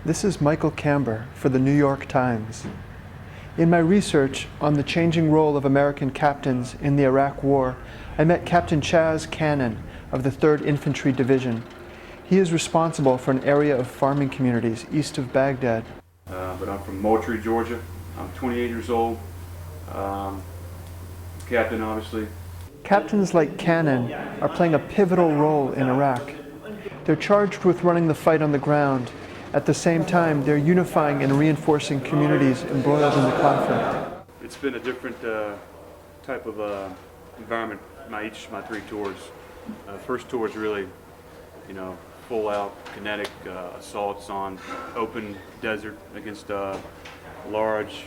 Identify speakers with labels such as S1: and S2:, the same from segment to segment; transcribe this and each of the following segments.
S1: This is Michael Camber for the New York Times. In my research on the changing role of American captains in the Iraq War, I met Captain Chaz Cannon of the 3rd Infantry Division. He is responsible for an area of farming communities east of Baghdad.
S2: But I'm from Moultrie, Georgia. I'm 28 years old. Captain, obviously.
S1: Captains like Cannon are playing a pivotal role in Iraq. They're charged with running the fight on the ground. At the same time, they're unifying and reinforcing communities embroiled in the conflict.
S2: It's been a different type of environment each of my 3 tours. First tour is really, full out kinetic assaults on open desert against large,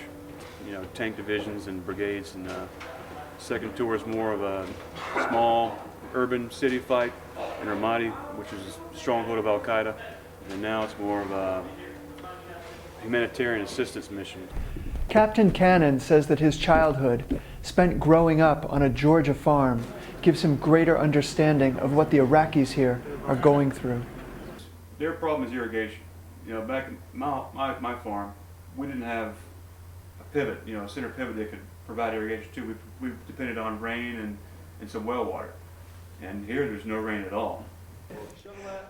S2: tank divisions and brigades. And second tour is more of a small urban city fight in Ramadi, which is a stronghold of Al-Qaeda. And now it's more of a humanitarian assistance mission.
S1: Captain Cannon says that his childhood, spent growing up on a Georgia farm, gives him greater understanding of what the Iraqis here are going through.
S2: Their problem is irrigation. Back in my farm, we didn't have a pivot, a center pivot that could provide irrigation too. We depended on rain and some well water. And here there's no rain at all.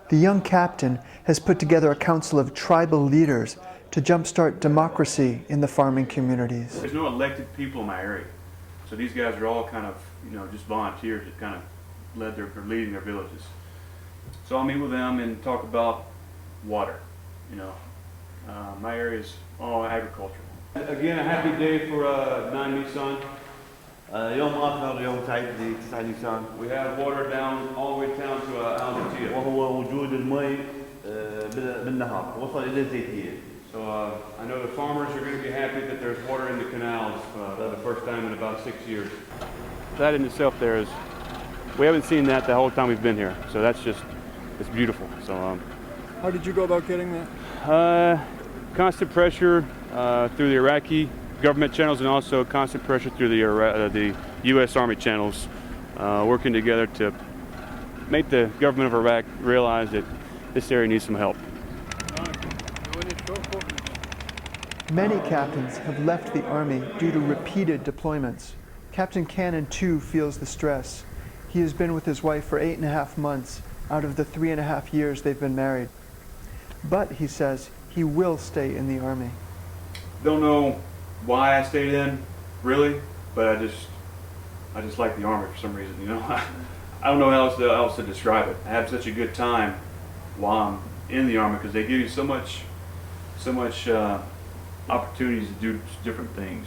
S1: The young captain has put together a council of tribal leaders to jumpstart democracy in the farming communities.
S2: There's no elected people in my area. So these guys are all kind of, just volunteers that kind of leading their villages. So I'll meet with them and talk about water. My area is all agriculture. Again, a happy day for 9 Nisan.
S3: يوم آخر يوم سعيد ل9 نيسان.
S2: We have water down all the way down to Al-Zaitiyah.
S3: وهو وجود المي بالنهار وصل إلى الزيتية.
S2: So I know the farmers are going to be happy that there's water in the canals for the first time in about 6 years. That in itself there is, we haven't seen that the whole time we've been here. So that's just, it's beautiful. So
S4: how did you go about getting that?
S2: Constant pressure through the Iraqi government channels and also constant pressure through the U.S. Army channels, working together to make the government of Iraq realize that this area needs some help.
S1: Many captains have left the Army due to repeated deployments. Captain Cannon, too, feels the stress. He has been with his wife for 8.5 months out of the 3.5 years they've been married. But, he says, he will stay in the Army.
S2: Don't know why I stayed in, really, but I just like the Army for some reason, I don't know how else to describe it. I have such a good time while I'm in the Army because they give you so much opportunities to do different things.